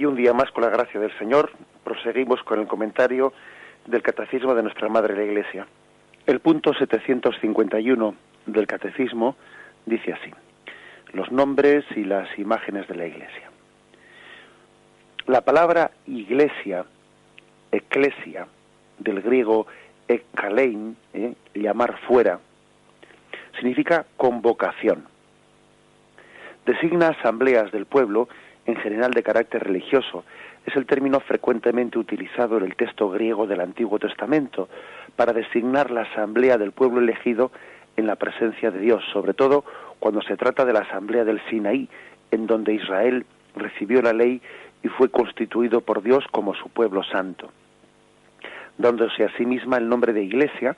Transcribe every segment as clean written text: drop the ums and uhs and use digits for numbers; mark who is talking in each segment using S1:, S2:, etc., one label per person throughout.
S1: Y un día más, con la gracia del Señor, proseguimos con el comentario del Catecismo de nuestra Madre la Iglesia. El punto 751 del Catecismo dice así: los nombres y las imágenes de la Iglesia. La palabra Iglesia, eclesia, del griego ekkalein, llamar fuera, significa convocación. Designa asambleas del pueblo, en general de carácter religioso. Es el término frecuentemente utilizado en el texto griego del Antiguo Testamento para designar la asamblea del pueblo elegido en la presencia de Dios, sobre todo cuando se trata de la asamblea del Sinaí, en donde Israel recibió la ley y fue constituido por Dios como su pueblo santo. Dándose a sí misma el nombre de Iglesia,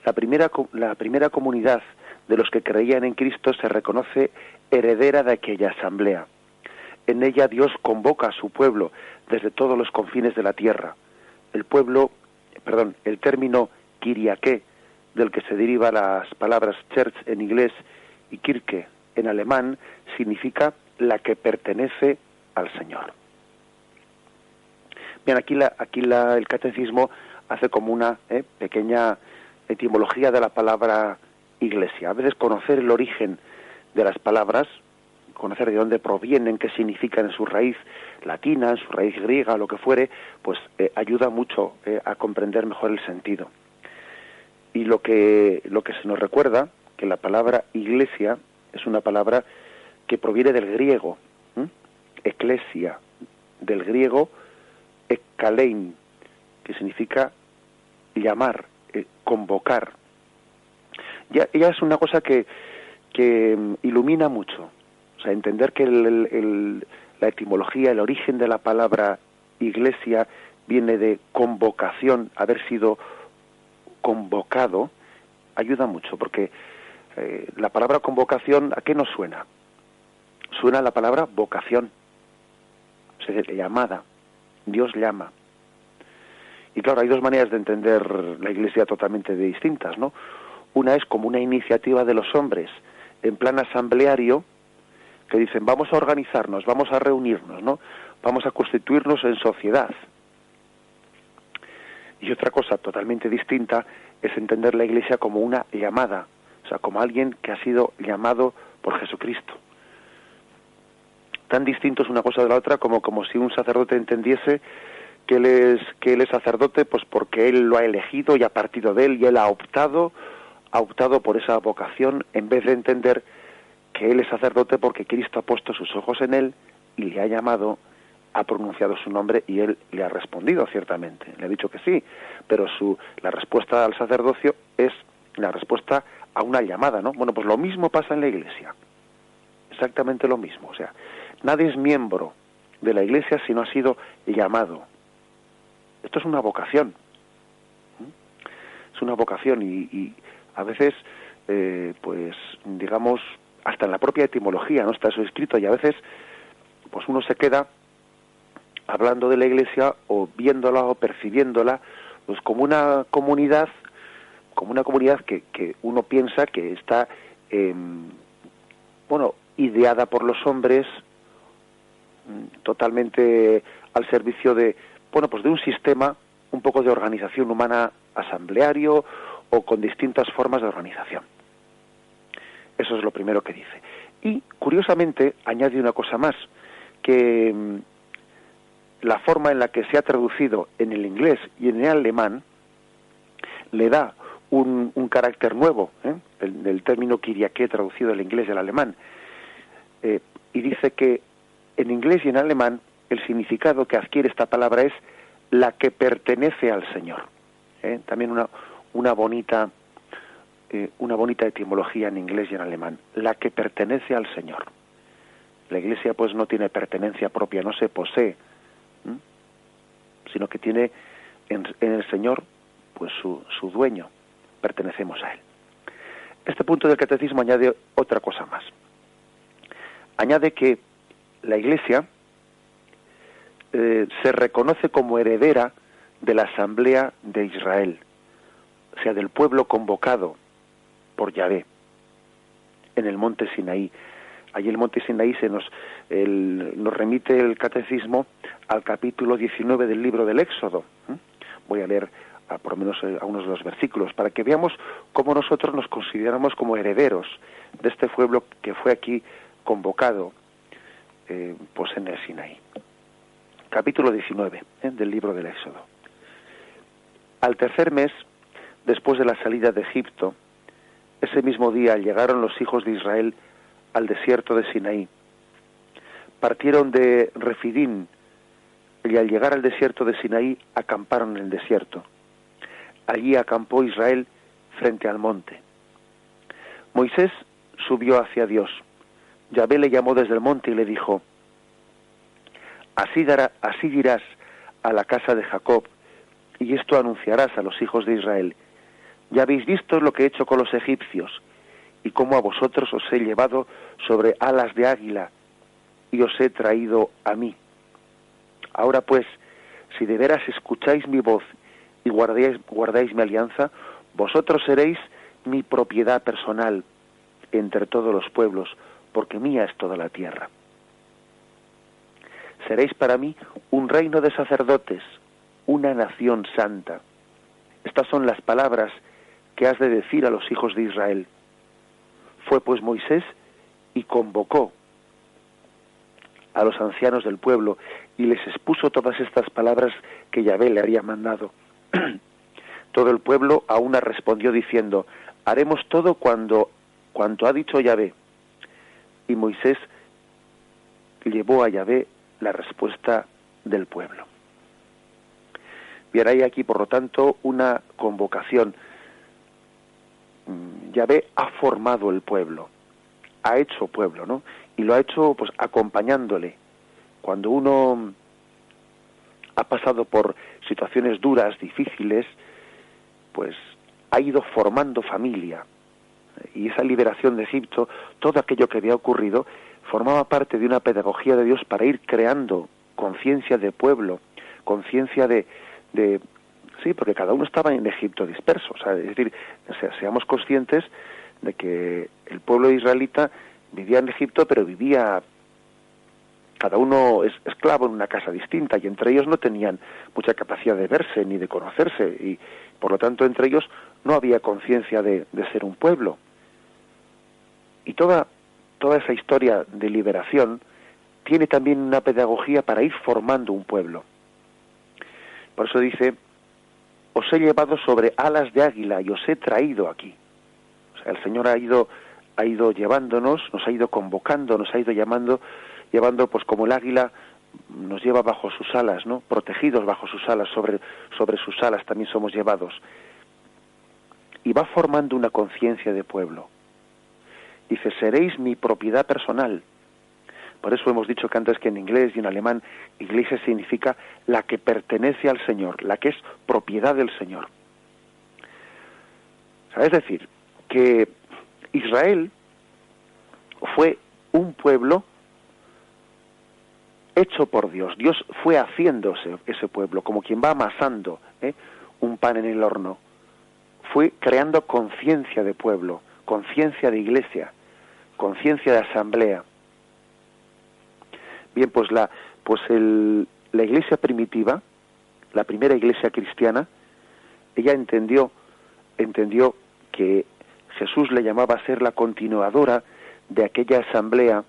S1: la primera comunidad de los que creían en Cristo se reconoce heredera de aquella asamblea. En ella Dios convoca a su pueblo desde todos los confines de la tierra. El término Kyriake, del que se deriva las palabras church en inglés y Kirche en alemán, significa la que pertenece al Señor. Bien, aquí el catecismo hace como una pequeña etimología de la palabra iglesia. A veces conocer el origen de las palabras, conocer de dónde provienen, qué significan en su raíz latina, en su raíz griega, lo que fuere, pues ayuda mucho a comprender mejor el sentido. Y lo que se nos recuerda, que la palabra iglesia es una palabra que proviene del griego, eclesia, del griego ekkalein, que significa llamar, convocar. Ya es una cosa que ilumina mucho. O sea, entender que la etimología, el origen de la palabra iglesia viene de convocación, haber sido convocado, ayuda mucho, porque la palabra convocación, ¿a qué nos suena? Suena a la palabra vocación, o sea, llamada, Dios llama. Y claro, hay dos maneras de entender la iglesia totalmente distintas, ¿no? Una es como una iniciativa de los hombres, en plan asambleario, que dicen, vamos a organizarnos, vamos a reunirnos, ¿no? Vamos a constituirnos en sociedad. Y otra cosa totalmente distinta es entender la Iglesia como una llamada, o sea, como alguien que ha sido llamado por Jesucristo. Tan distinto es una cosa de la otra como si un sacerdote entendiese que él es sacerdote pues porque él lo ha elegido y ha partido de él y él ha optado por esa vocación, en vez de entender que él es sacerdote porque Cristo ha puesto sus ojos en él y le ha llamado, ha pronunciado su nombre y él le ha respondido ciertamente, le ha dicho que sí, pero la respuesta al sacerdocio es la respuesta a una llamada, ¿no? Bueno, pues lo mismo pasa en la Iglesia, exactamente lo mismo, o sea, nadie es miembro de la Iglesia si no ha sido llamado. Esto es una vocación, es una vocación y a veces, pues digamos, hasta en la propia etimología no está eso escrito y a veces pues uno se queda hablando de la Iglesia o viéndola o percibiéndola pues como una comunidad que uno piensa que está ideada por los hombres, totalmente al servicio de de un sistema un poco de organización humana asambleario o con distintas formas de organización. Eso es lo primero que dice. Y, curiosamente, añade una cosa más, que la forma en la que se ha traducido en el inglés y en el alemán le da un carácter nuevo, el término Kyriake traducido del inglés y al alemán. Y dice que en inglés y en alemán el significado que adquiere esta palabra es la que pertenece al Señor. También una bonita etimología en inglés y en alemán, la que pertenece al Señor. La Iglesia pues no tiene pertenencia propia, no se posee, sino que tiene en el Señor pues su dueño, pertenecemos a Él. Este punto del Catecismo añade otra cosa más. Añade que la Iglesia se reconoce como heredera de la asamblea de Israel, o sea, del pueblo convocado por Yahvé en el monte Sinaí. Allí el monte Sinaí nos remite el catecismo al capítulo 19 del libro del Éxodo. Voy a leer por lo menos algunos de los versículos, para que veamos cómo nosotros nos consideramos como herederos de este pueblo que fue aquí convocado pues en el Sinaí. Capítulo 19 del libro del Éxodo. Al tercer mes, después de la salida de Egipto, ese mismo día llegaron los hijos de Israel al desierto de Sinaí. Partieron de Refidín y al llegar al desierto de Sinaí acamparon en el desierto. Allí acampó Israel frente al monte. Moisés subió hacia Dios. Yahvé le llamó desde el monte y le dijo: así dirás a la casa de Jacob, y esto anunciarás a los hijos de Israel: ya habéis visto lo que he hecho con los egipcios, y cómo a vosotros os he llevado sobre alas de águila, y os he traído a mí. Ahora pues, si de veras escucháis mi voz y guardáis mi alianza, vosotros seréis mi propiedad personal entre todos los pueblos, porque mía es toda la tierra. Seréis para mí un reino de sacerdotes, una nación santa. Estas son las palabras que has de decir a los hijos de Israel. Fue pues Moisés y convocó a los ancianos del pueblo y les expuso todas estas palabras que Yahvé le había mandado. Todo el pueblo a una respondió diciendo: haremos todo cuanto ha dicho Yahvé. Y Moisés llevó a Yahvé la respuesta del pueblo. Bien, hay aquí, por lo tanto, una convocación. Yahvé ha formado el pueblo, ha hecho pueblo, ¿no? Y lo ha hecho pues acompañándole. Cuando uno ha pasado por situaciones duras, difíciles, pues ha ido formando familia. Y esa liberación de Egipto, todo aquello que había ocurrido, formaba parte de una pedagogía de Dios para ir creando conciencia de pueblo, conciencia de sí, porque cada uno estaba en Egipto disperso. O sea, es decir, seamos conscientes de que el pueblo israelita vivía en Egipto, pero vivía cada uno esclavo en una casa distinta, y entre ellos no tenían mucha capacidad de verse ni de conocerse, y por lo tanto entre ellos no había conciencia de ser un pueblo. Y toda esa historia de liberación tiene también una pedagogía para ir formando un pueblo. Por eso dice: os he llevado sobre alas de águila y os he traído aquí. O sea, el Señor ha ido llevándonos, nos ha ido convocando, nos ha ido llevando pues como el águila nos lleva bajo sus alas, ¿no? Protegidos bajo sus alas, sobre sus alas también somos llevados. Y va formando una conciencia de pueblo. Dice: seréis mi propiedad personal. Por eso hemos dicho que antes, que en inglés y en alemán, iglesia significa la que pertenece al Señor, la que es propiedad del Señor. O sea, es decir, que Israel fue un pueblo hecho por Dios. Dios fue haciéndose ese pueblo, como quien va amasando un pan en el horno. Fue creando conciencia de pueblo, conciencia de iglesia, conciencia de asamblea. Bien, pues la iglesia primitiva, la primera iglesia cristiana, ella entendió que Jesús le llamaba a ser la continuadora de aquella asamblea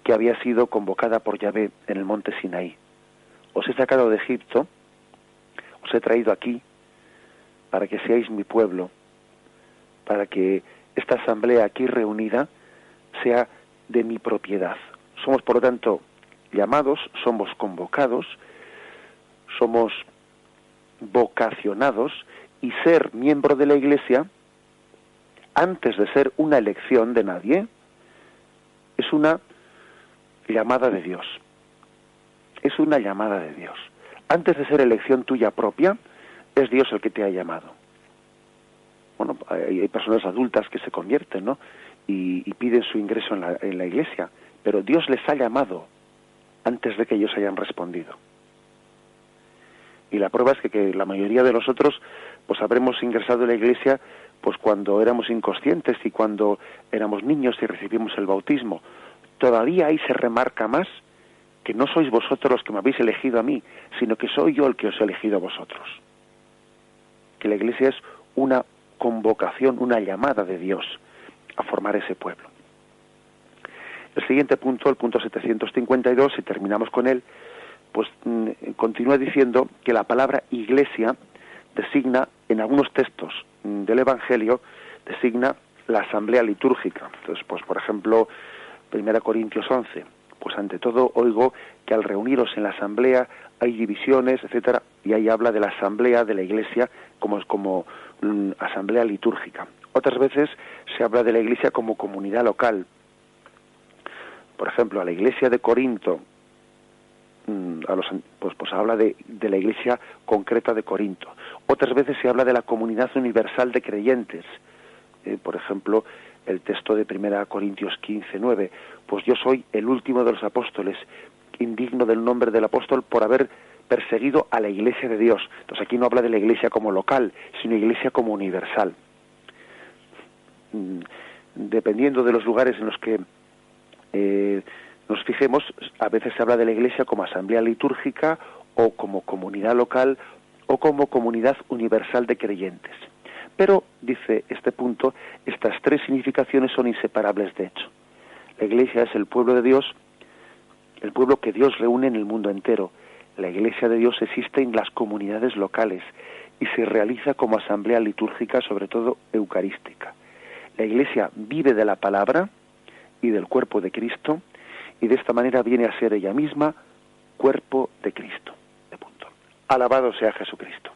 S1: que había sido convocada por Yahvé en el monte Sinaí. Os he sacado de Egipto, os he traído aquí para que seáis mi pueblo, para que esta asamblea aquí reunida sea de mi propiedad. Somos, por lo tanto, llamados, somos convocados, somos vocacionados, y ser miembro de la Iglesia, antes de ser una elección de nadie, es una llamada de Dios. Es una llamada de Dios. Antes de ser elección tuya propia, es Dios el que te ha llamado. Bueno, hay personas adultas que se convierten, ¿no? Y piden su ingreso en la Iglesia, pero Dios les ha llamado antes de que ellos hayan respondido. Y la prueba es que la mayoría de nosotros pues habremos ingresado en la Iglesia pues cuando éramos inconscientes y cuando éramos niños y recibimos el bautismo. todavía ahí se remarca más que no sois vosotros los que me habéis elegido a mí, sino que soy yo el que os he elegido a vosotros. Que la Iglesia es una convocación, una llamada de Dios a formar ese pueblo. El siguiente punto, el punto 752, si terminamos con él, pues continúa diciendo que la palabra iglesia designa, en algunos textos del Evangelio, designa la asamblea litúrgica. Entonces, pues por ejemplo, 1 Corintios 11, pues ante todo oigo que al reuniros en la asamblea hay divisiones, etcétera, y ahí habla de la asamblea de la iglesia como asamblea litúrgica. Otras veces se habla de la iglesia como comunidad local. Por ejemplo, a la iglesia de Corinto, pues habla de la iglesia concreta de Corinto. Otras veces se habla de la comunidad universal de creyentes. Por ejemplo, el texto de 1 Corintios 15:9, pues yo soy el último de los apóstoles, indigno del nombre del apóstol por haber perseguido a la iglesia de Dios. Entonces aquí no habla de la iglesia como local, sino iglesia como universal. Dependiendo de los lugares en los que nos fijemos, a veces se habla de la iglesia como asamblea litúrgica o como comunidad local o como comunidad universal de creyentes. Pero, dice este punto, estas tres significaciones son inseparables de hecho. La iglesia es el pueblo de Dios, el pueblo que Dios reúne en el mundo entero. La iglesia de Dios existe en las comunidades locales y se realiza como asamblea litúrgica, sobre todo eucarística. La iglesia vive de la palabra y del cuerpo de Cristo, y de esta manera viene a ser ella misma cuerpo de Cristo. De punto. Alabado sea Jesucristo.